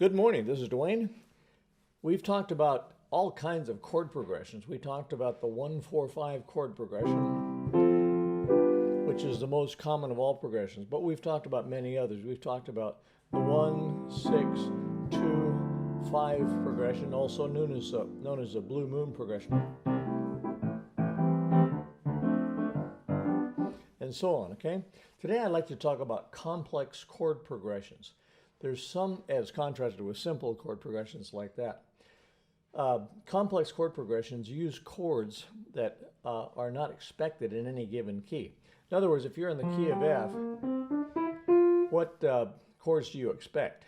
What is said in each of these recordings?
Good morning, this is Dwayne. We've talked about all kinds of chord progressions. We talked about the 1-4-5 chord progression, which is the most common of all progressions, but we've talked about many others. We've talked about the 1-6-2-5 progression, also known as the blue moon progression, and so on, okay? Today I'd like to talk about complex chord progressions. There's some, as contrasted with simple chord progressions like that. Complex chord progressions use chords that are not expected in any given key. In other words, if you're in the key of F, what chords do you expect?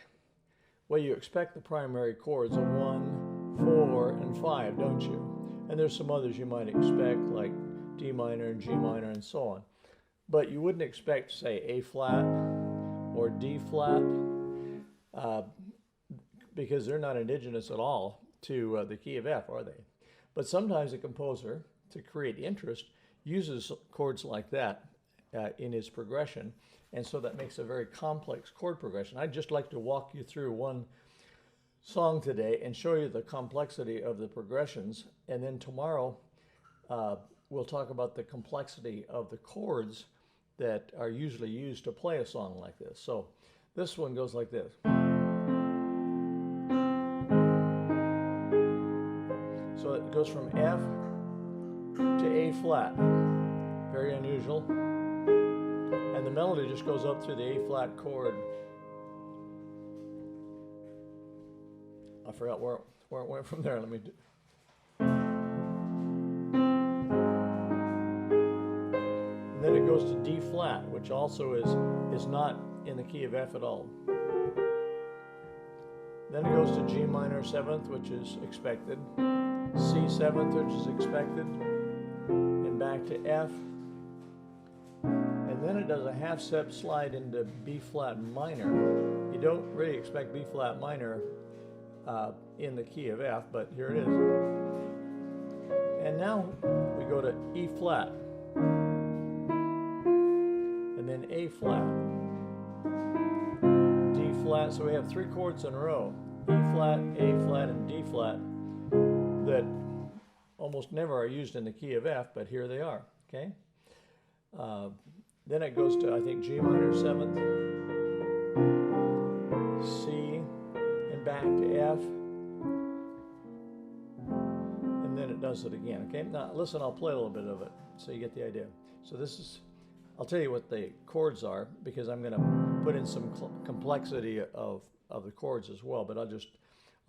Well, you expect the primary chords of 1, 4, and 5, don't you? And there's some others you might expect, like D minor and G minor and so on. But you wouldn't expect, say, A flat or D flat, because they're not indigenous at all to the key of F, are they? But sometimes a composer, to create interest, uses chords like that in his progression, and so that makes a very complex chord progression. I'd just like to walk you through one song today and show you the complexity of the progressions, and then tomorrow we'll talk about the complexity of the chords that are usually used to play a song like this. So this one goes like this. So it goes from F to A flat, very unusual. And the melody just goes up through the A flat chord. I forgot where it went from there. Let me do. And then it goes to D flat, which also is not in the key of F at all. Then it goes to G minor 7th, which is expected. C 7th, which is expected, and back to F, and then it does a half step slide into B flat minor. You don't really expect B flat minor in the key of F, but here it is. And now we go to E flat, and then A flat, D flat. So we have 3 chords in a row: E flat, A flat, and D flat, that almost never are used in the key of F, but here they are, okay? Then it goes to, I think, G minor 7th, C, and back to F, and then it does it again, okay? Now, listen, I'll play a little bit of it so you get the idea. So this is, I'll tell you what the chords are, because I'm going to put in some complexity of the chords as well, but I'll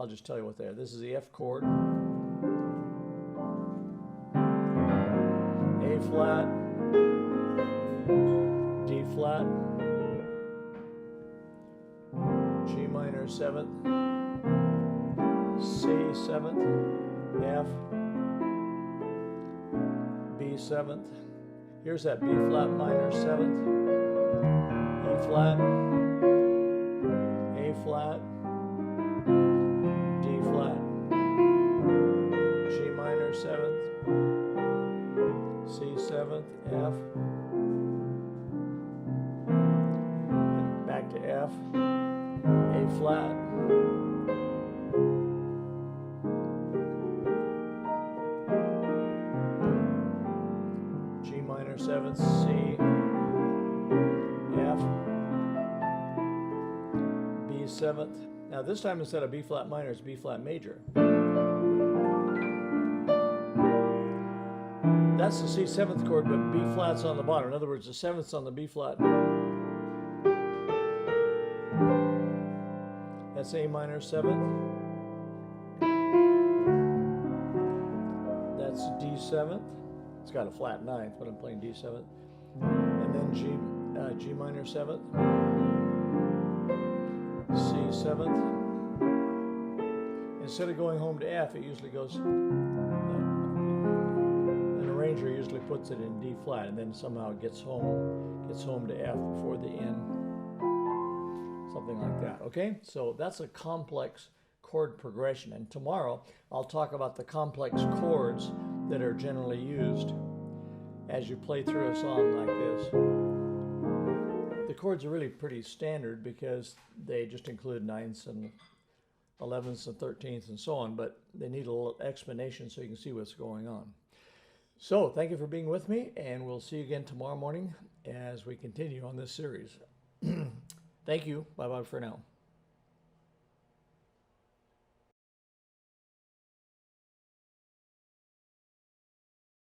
just tell you what they are. This is the F chord, A flat, D flat, G minor 7th, C 7th, F, B 7th. Here's that B flat minor 7th, E flat, A flat, D flat, G minor 7th, C 7th, F, and back to F, A flat, G minor 7th, C, F, B 7th. Now this time instead of B flat minor, it's B flat major. That's the C 7th chord, but B flat's on the bottom. In other words, the 7th's on the B flat. That's A minor 7th. That's D 7th. It's got a flat 9th, but I'm playing D 7th. And then G minor 7th. C 7th. Instead of going home to F, it usually goes. An arranger usually puts it in D flat, and then somehow it gets home to F before the end. Something like that. Okay, so that's a complex chord progression, and tomorrow I'll talk about the complex chords that are generally used as you play through a song like this. The chords are really pretty standard because they just include ninths and 11ths and 13ths and so on, but they need a little explanation so you can see what's going on. So thank you for being with me, and we'll see you again tomorrow morning as we continue on this series. Thank you. Bye-bye for now.